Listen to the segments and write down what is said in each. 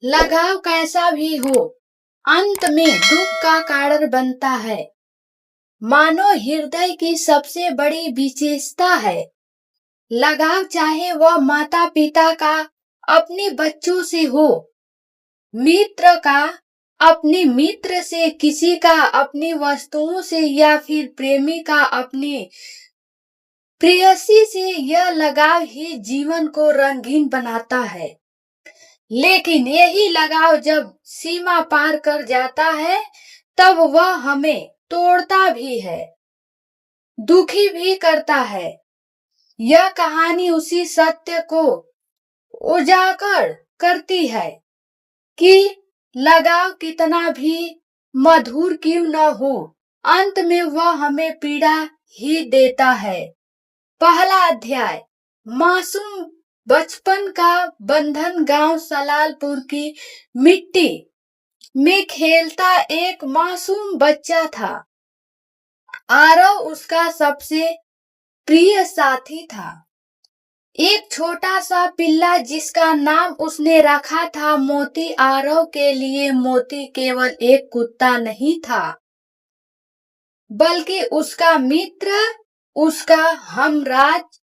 लगाव कैसा भी हो, अंत में दुख का कारण बनता है। मानव हृदय की सबसे बड़ी विशेषता है लगाव, चाहे वह माता पिता का अपने बच्चों से हो, मित्र का अपने मित्र से, किसी का अपनी वस्तुओं से या फिर प्रेमी का अपनी प्रेयसी से। यह लगाव ही जीवन को रंगीन बनाता है। लेकिन यही लगाव जब सीमा पार कर जाता है तब वह हमें तोड़ता भी है, दुखी भी करता है। यह कहानी उसी सत्य को उजागर करती है कि लगाव कितना भी मधुर क्यों न हो, अंत में वह हमें पीड़ा ही देता है। पहला अध्याय, मासूम बचपन का बंधन। गांव सलालपुर की मिट्टी में खेलता एक मासूम बच्चा था। आरव उसका सबसे प्रिय साथी था। एक छोटा सा पिल्ला जिसका नाम उसने रखा था मोती। आरव के लिए मोती केवल एक कुत्ता नहीं था, बल्कि उसका मित्र, उसका हमराज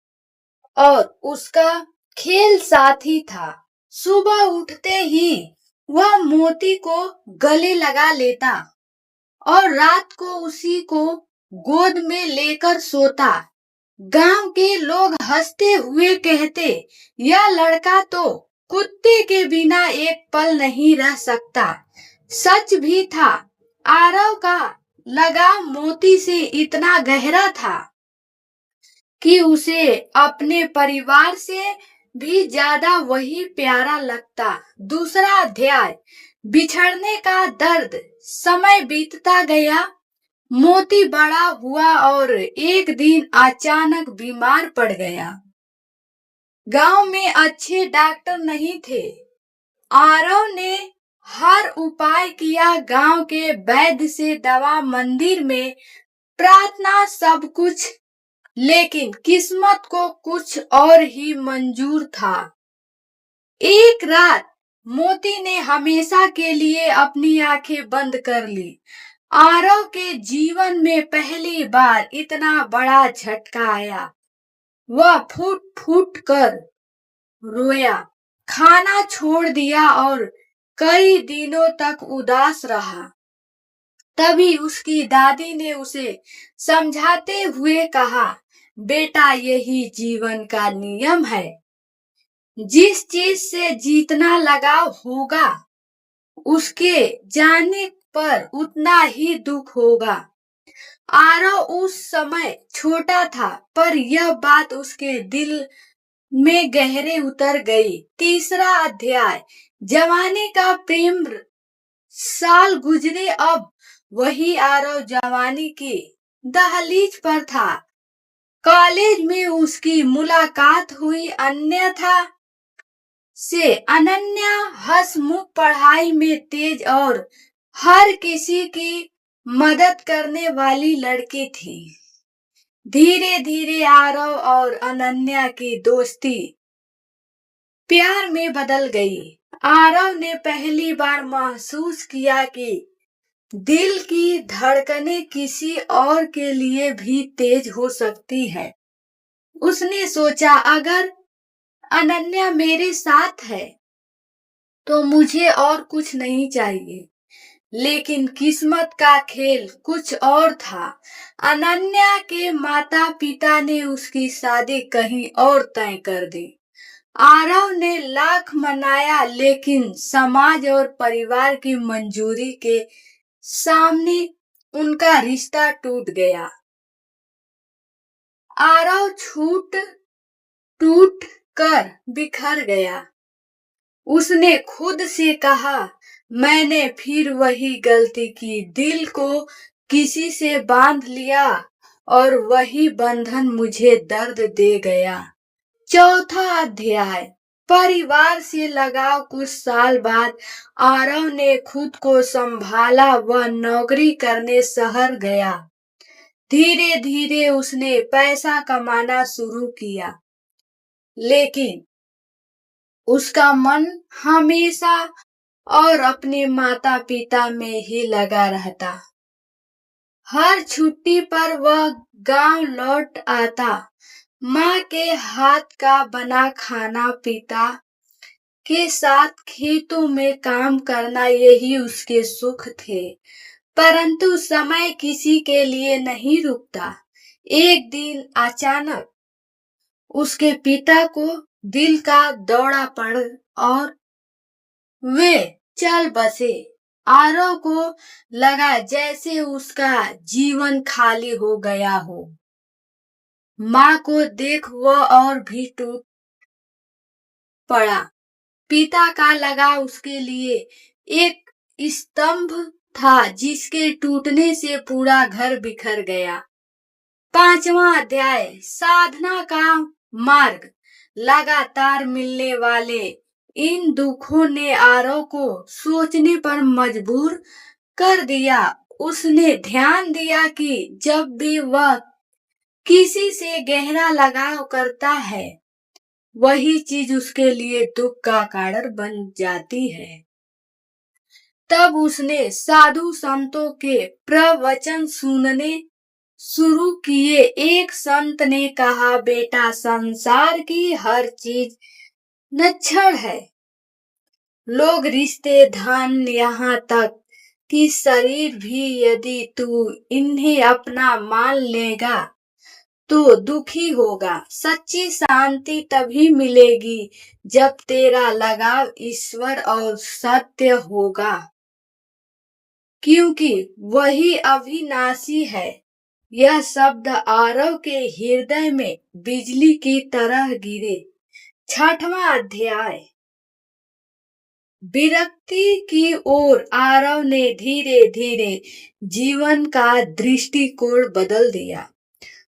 और उसका खेल साथी था। सुबह उठते ही वह मोती को गले लगा लेता और रात को उसी को गोद में लेकर सोता। गांव के लोग हंसते हुए कहते, यह लड़का तो कुत्ते के बिना एक पल नहीं रह सकता। सच भी था। आरव का लगाव मोती से इतना गहरा था कि उसे अपने परिवार से भी ज्यादा वही प्यारा लगता। दूसरा अध्याय, बिछड़ने का दर्द। समय बीतता गया, मोती बड़ा हुआ और एक दिन अचानक बीमार पड़ गया। गांव में अच्छे डॉक्टर नहीं थे। आरव ने हर उपाय किया, गांव के वैद्य से दवा, मंदिर में प्रार्थना, सब कुछ, लेकिन किस्मत को कुछ और ही मंजूर था। एक रात मोती ने हमेशा के लिए अपनी आंखें बंद कर ली। आरव के जीवन में पहली बार इतना बड़ा झटका आया। वह फूट फूट कर रोया, खाना छोड़ दिया और कई दिनों तक उदास रहा। तभी उसकी दादी ने उसे समझाते हुए कहा, बेटा, यही जीवन का नियम है। जिस चीज से जितना लगाव होगा, उसके जाने पर उतना ही दुख होगा। आरव उस समय छोटा था, पर यह बात उसके दिल में गहरे उतर गई। तीसरा अध्याय, जवानी का प्रेम। साल गुजरे, अब वही आरव जवानी की दहलीज पर था। कॉलेज में उसकी मुलाकात हुई। अनन्या हंसमुख, पढ़ाई में तेज और हर किसी की मदद करने वाली लड़की थी। धीरे धीरे आरव और अनन्या की दोस्ती प्यार में बदल गई। आरव ने पहली बार महसूस किया कि दिल की धड़कनें किसी और के लिए भी तेज हो सकती है। उसने सोचा, अगर अनन्या मेरे साथ है तो मुझे और कुछ नहीं चाहिए। लेकिन किस्मत का खेल कुछ और था। अनन्या के माता पिता ने उसकी शादी कहीं और तय कर दी। आरव ने लाख मनाया, लेकिन समाज और परिवार की मंजूरी के सामने उनका रिश्ता टूट गया। आरव टूट कर बिखर गया। उसने खुद से कहा, मैंने फिर वही गलती की, दिल को किसी से बांध लिया और वही बंधन मुझे दर्द दे गया। चौथा अध्याय, परिवार से लगाव। कुछ साल बाद आरव ने खुद को संभाला। वह नौकरी करने शहर गया। धीरे धीरे उसने पैसा कमाना शुरू किया, लेकिन उसका मन हमेशा और अपने माता पिता में ही लगा रहता। हर छुट्टी पर वह गांव लौट आता। माँ के हाथ का बना खाना, पिता के साथ खेतों में काम करना, यही उसके सुख थे। परंतु समय किसी के लिए नहीं रुकता। एक दिन अचानक उसके पिता को दिल का दौरा पड़ और वे चल बसे। आरव को लगा जैसे उसका जीवन खाली हो गया हो। माँ को देख वह और भी टूट पड़ा। पिता का लगा उसके लिए एक स्तंभ था जिसके टूटने से पूरा घर बिखर गया। 5वां अध्याय, साधना का मार्ग। लगातार मिलने वाले इन दुखों ने आरव को सोचने पर मजबूर कर दिया। उसने ध्यान दिया कि जब भी वह किसी से गहरा लगाव करता है, वही चीज उसके लिए दुख का कारण बन जाती है। तब उसने साधु संतों के प्रवचन सुनने शुरू किए। एक संत ने कहा, बेटा, संसार की हर चीज नश्वर है। लोग, रिश्ते, धन, यहाँ तक कि शरीर भी, यदि तू इन्हें अपना मान लेगा तो दुखी होगा। सच्ची शांति तभी मिलेगी जब तेरा लगाव ईश्वर और सत्य होगा, क्योंकि वही अविनाशी है। यह शब्द आरव के हृदय में बिजली की तरह गिरे। 6वां अध्याय, विरक्ति की ओर। आरव ने धीरे धीरे जीवन का दृष्टिकोण बदल दिया।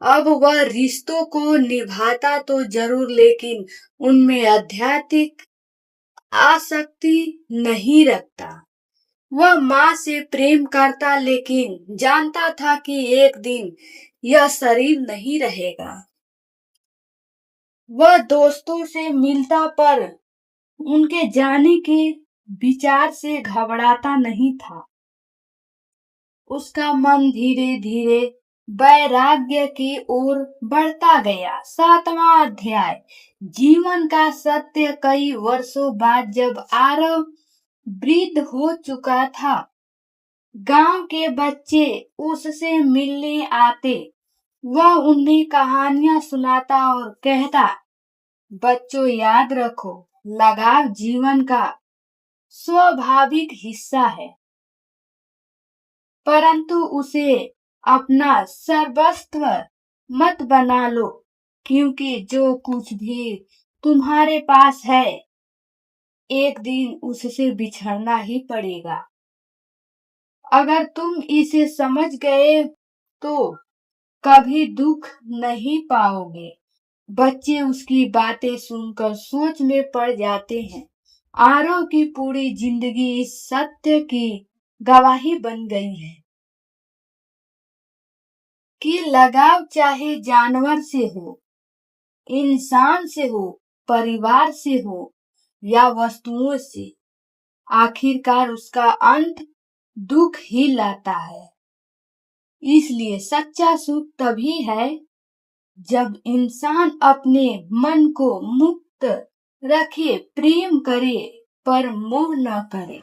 अब वह रिश्तों को निभाता तो जरूर, लेकिन उनमें आध्यात्मिक आसक्ति नहीं रखता। वह माँ से प्रेम करता, लेकिन जानता था कि एक दिन यह शरीर नहीं रहेगा। वह दोस्तों से मिलता, पर उनके जाने के विचार से घबराता नहीं था। उसका मन धीरे धीरे वैराग्य की ओर बढ़ता गया। 7वां अध्याय, जीवन का सत्य। कई वर्षों बाद जब आरव वृद्ध हो चुका था, गांव के बच्चे उससे मिलने आते। वह उन्हें कहानियां सुनाता और कहता, बच्चों, याद रखो, लगाव जीवन का स्वाभाविक हिस्सा है, परंतु उसे अपना सर्वस्व मत बना लो, क्योंकि जो कुछ भी तुम्हारे पास है, एक दिन उससे बिछड़ना ही पड़ेगा। अगर तुम इसे समझ गए तो कभी दुख नहीं पाओगे। बच्चे उसकी बातें सुनकर सोच में पड़ जाते हैं। आरव की पूरी जिंदगी इस सत्य की गवाही बन गई है कि लगाव चाहे जानवर से हो, इंसान से हो, परिवार से हो या वस्तुओं से, आखिरकार उसका अंत दुख ही लाता है। इसलिए सच्चा सुख तभी है जब इंसान अपने मन को मुक्त रखे, प्रेम करे पर मोह न करे।